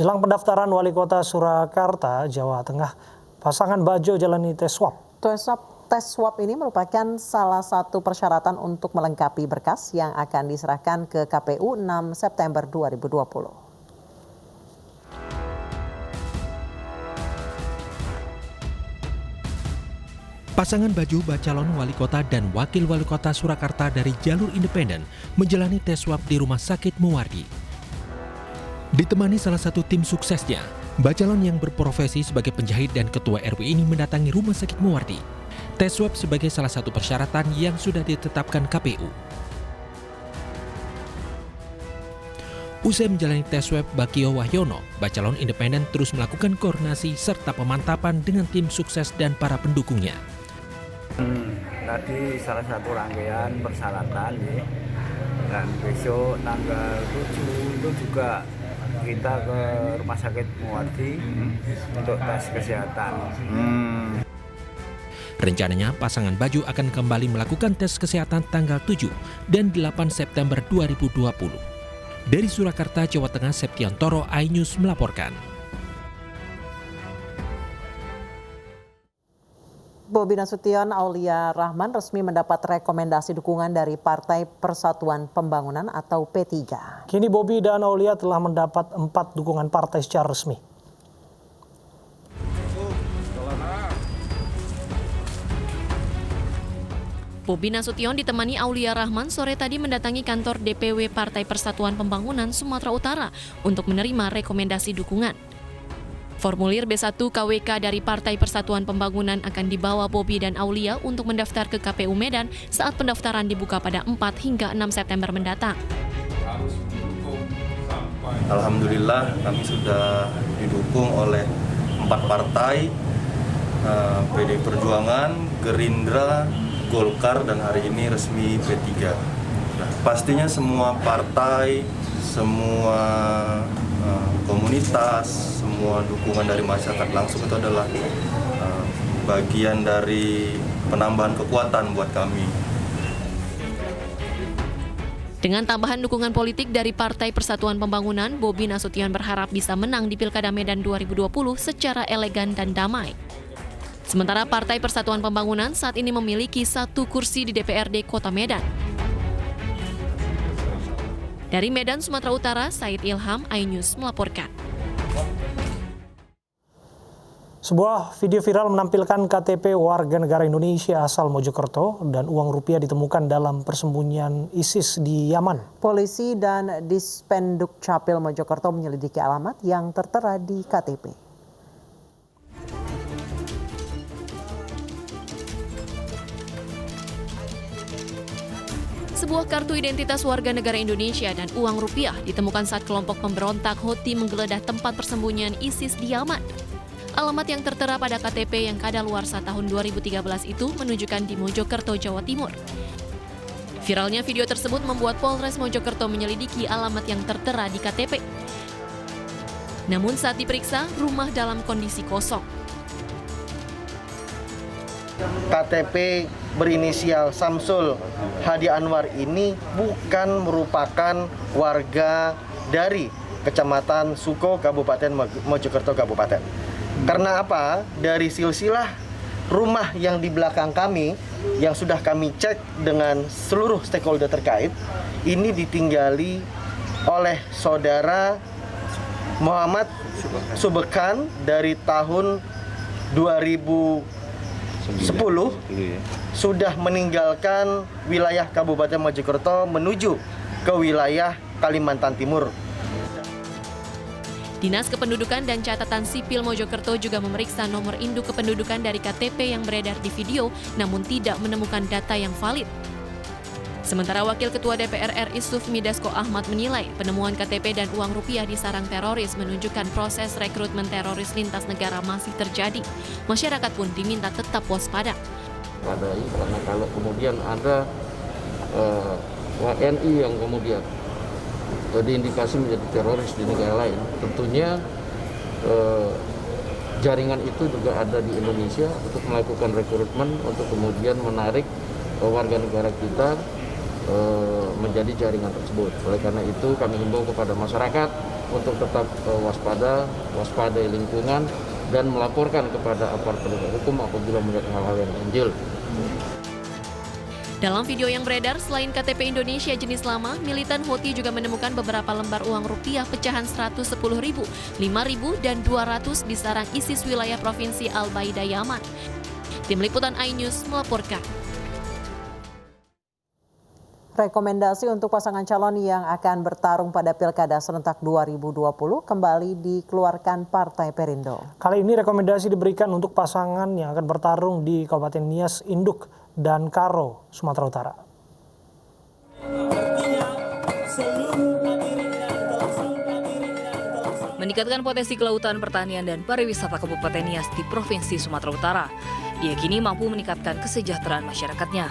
Jelang pendaftaran Wali Kota Surakarta, Jawa Tengah, pasangan Bajo jalani tes swab. Tes swab ini merupakan salah satu persyaratan untuk melengkapi berkas yang akan diserahkan ke KPU 6 September 2020. Pasangan Bajo calon wali kota dan wakil wali kota Surakarta dari jalur independen menjalani tes swab di Rumah Sakit Muwardi. Ditemani salah satu tim suksesnya, Bacalon yang berprofesi sebagai penjahit dan ketua RW ini mendatangi Rumah Sakit Muwardi. Tes swab sebagai salah satu persyaratan yang sudah ditetapkan KPU. Usai menjalani tes swab, Bakio Wahyono, Bacalon independen terus melakukan koordinasi serta pemantapan dengan tim sukses dan para pendukungnya. Tadi salah satu rangkaian persyaratan ya. Dan besok tanggal 7 itu juga kita ke Rumah Sakit Muwardi untuk tes kesehatan. Rencananya pasangan Bajo akan kembali melakukan tes kesehatan tanggal 7 dan 8 September 2020. Dari Surakarta, Jawa Tengah, Septiantoro, iNews melaporkan. Bobi Nasution Aulia Rahman resmi mendapat rekomendasi dukungan dari Partai Persatuan Pembangunan atau P3. Kini Bobi dan Aulia telah mendapat 4 dukungan partai secara resmi. Bobi Nasution ditemani Aulia Rahman sore tadi mendatangi kantor DPW Partai Persatuan Pembangunan Sumatera Utara untuk menerima rekomendasi dukungan. Formulir B1 KWK dari Partai Persatuan Pembangunan akan dibawa Bobi dan Aulia untuk mendaftar ke KPU Medan saat pendaftaran dibuka pada 4 hingga 6 September mendatang. Alhamdulillah kami sudah didukung oleh 4 partai, PDI Perjuangan, Gerindra, Golkar, dan hari ini resmi P3. Nah, pastinya semua partai, semua komunitas, semua dukungan dari masyarakat langsung itu adalah bagian dari penambahan kekuatan buat kami. Dengan tambahan dukungan politik dari Partai Persatuan Pembangunan, Bobi Nasution berharap bisa menang di Pilkada Medan 2020 secara elegan dan damai. Sementara Partai Persatuan Pembangunan saat ini memiliki 1 kursi di DPRD Kota Medan. Dari Medan, Sumatera Utara, Said Ilham, iNews melaporkan. Sebuah video viral menampilkan KTP warga negara Indonesia asal Mojokerto dan uang rupiah ditemukan dalam persembunyian ISIS di Yaman. Polisi dan Dispenduk Capil Mojokerto menyelidiki alamat yang tertera di KTP. Sebuah kartu identitas warga negara Indonesia dan uang rupiah ditemukan saat kelompok pemberontak Houthi menggeledah tempat persembunyian ISIS di Yaman. Alamat yang tertera pada KTP yang kadaluarsa tahun 2013 itu menunjukkan di Mojokerto, Jawa Timur. Viralnya video tersebut membuat Polres Mojokerto menyelidiki alamat yang tertera di KTP. Namun saat diperiksa, rumah dalam kondisi kosong. KTP berinisial Samsul Hadi Anwar ini bukan merupakan warga dari Kecamatan Suko, Kabupaten Mojokerto Kabupaten. Karena apa? Dari silsilah rumah yang di belakang kami, yang sudah kami cek dengan seluruh stakeholder terkait, ini ditinggali oleh saudara Muhammad Subekan dari tahun 2010 sudah meninggalkan wilayah Kabupaten Mojokerto menuju ke wilayah Kalimantan Timur. Dinas Kependudukan dan Catatan Sipil Mojokerto juga memeriksa nomor induk kependudukan dari KTP yang beredar di video, namun tidak menemukan data yang valid. Sementara Wakil Ketua DPR RI Sufmi Dasko Ahmad menilai penemuan KTP dan uang rupiah di sarang teroris menunjukkan proses rekrutmen teroris lintas negara masih terjadi. Masyarakat pun diminta tetap waspada. Karena kalau kemudian ada WNI yang kemudian diindikasi menjadi teroris di negara lain, tentunya jaringan itu juga ada di Indonesia untuk melakukan rekrutmen untuk kemudian menarik warga negara kita menjadi jaringan tersebut. Oleh karena itu kami himbau kepada masyarakat untuk tetap waspadai lingkungan dan melaporkan kepada aparat penegak hukum apabila melihat hal-hal yang ganjil. Dalam video yang beredar, selain KTP Indonesia jenis lama, militan Houthi juga menemukan beberapa lembar uang rupiah pecahan 110.000, 5.000, dan 200 di sarang ISIS wilayah Provinsi Al-Baida, Yaman. Tim Liputan iNews melaporkan. Rekomendasi untuk pasangan calon yang akan bertarung pada Pilkada serentak 2020 kembali dikeluarkan Partai Perindo. Kali ini rekomendasi diberikan untuk pasangan yang akan bertarung di Kabupaten Nias Induk dan Karo, Sumatera Utara. Meningkatkan potensi kelautan, pertanian, dan pariwisata Kabupaten Nias di Provinsi Sumatera Utara diyakini mampu meningkatkan kesejahteraan masyarakatnya.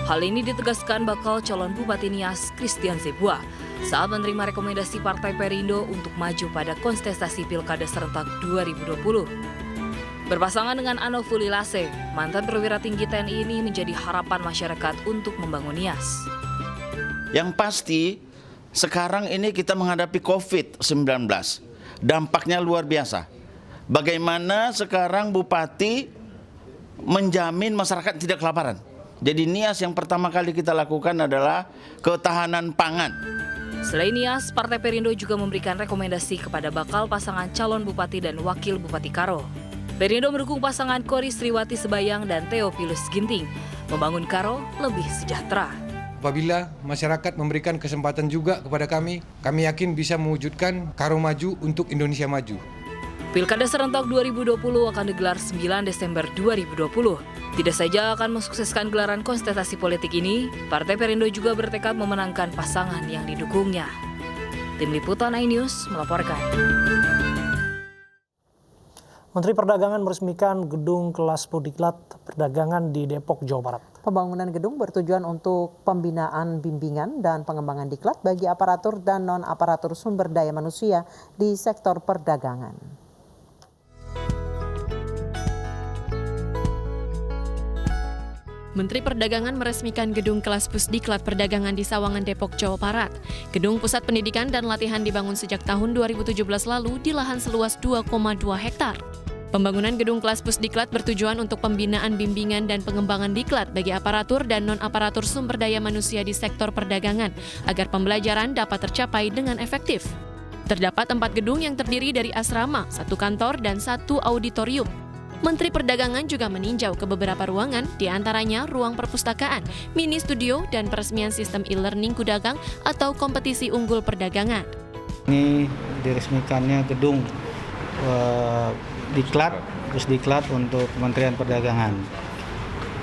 Hal ini ditegaskan bakal calon Bupati Nias, Christian Zebua, saat menerima rekomendasi Partai Perindo untuk maju pada kontestasi Pilkada serentak 2020. Berpasangan dengan Ano Fulilase, mantan perwira tinggi TNI ini menjadi harapan masyarakat untuk membangun Nias. Yang pasti, sekarang ini kita menghadapi COVID-19. Dampaknya luar biasa. Bagaimana sekarang Bupati menjamin masyarakat tidak kelaparan. Jadi Nias yang pertama kali kita lakukan adalah ketahanan pangan. Selain Nias, Partai Perindo juga memberikan rekomendasi kepada bakal pasangan calon Bupati dan Wakil Bupati Karo. Perindo mendukung pasangan Kori Sriwati Sebayang dan Theophilus Ginting membangun Karo lebih sejahtera. Apabila masyarakat memberikan kesempatan juga kepada kami yakin bisa mewujudkan Karo maju untuk Indonesia maju. Pilkada serentak 2020 akan digelar 9 Desember 2020. Tidak saja akan mensukseskan gelaran kontestasi politik ini, Partai Perindo juga bertekad memenangkan pasangan yang didukungnya. Tim Liputan iNews melaporkan. Menteri Perdagangan meresmikan gedung kelas Pudiklat Perdagangan di Depok, Jawa Barat. Pembangunan gedung bertujuan untuk pembinaan bimbingan dan pengembangan diklat bagi aparatur dan non-aparatur sumber daya manusia di sektor perdagangan. Menteri Perdagangan meresmikan gedung kelas Pusdiklat Perdagangan di Sawangan, Depok, Jawa Barat. Gedung pusat pendidikan dan latihan dibangun sejak tahun 2017 lalu di lahan seluas 2,2 hektar. Pembangunan gedung kelas Pusdiklat bertujuan untuk pembinaan bimbingan dan pengembangan diklat bagi aparatur dan non-aparatur sumber daya manusia di sektor perdagangan agar pembelajaran dapat tercapai dengan efektif. Terdapat 4 gedung yang terdiri dari asrama, 1 kantor, dan 1 auditorium. Menteri Perdagangan juga meninjau ke beberapa ruangan, diantaranya ruang perpustakaan, mini studio, dan peresmian sistem e-learning Kudagang atau kompetisi unggul perdagangan. Ini diresmikannya gedung Pusdiklat untuk Kementerian Perdagangan,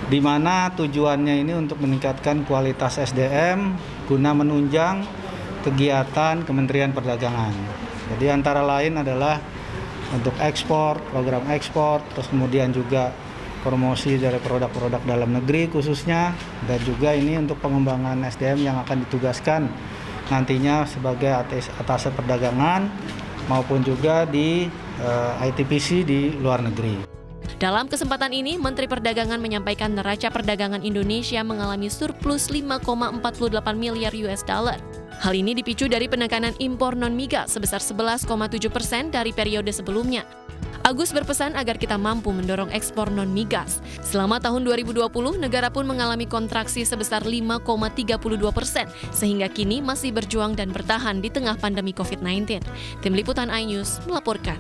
di mana tujuannya ini untuk meningkatkan kualitas SDM guna menunjang kegiatan Kementerian Perdagangan. Jadi antara lain adalah untuk ekspor, program ekspor, terus kemudian juga promosi dari produk-produk dalam negeri khususnya, dan juga ini untuk pengembangan SDM yang akan ditugaskan nantinya sebagai atasé perdagangan maupun juga di ITPC di luar negeri. Dalam kesempatan ini, Menteri Perdagangan menyampaikan neraca perdagangan Indonesia mengalami surplus 5,48 miliar US dollar. Hal ini dipicu dari penekanan impor non-migas sebesar 11,7% dari periode sebelumnya. Agus berpesan agar kita mampu mendorong ekspor non-migas. Selama tahun 2020, negara pun mengalami kontraksi sebesar 5,32%, sehingga kini masih berjuang dan bertahan di tengah pandemi COVID-19. Tim Liputan iNews melaporkan.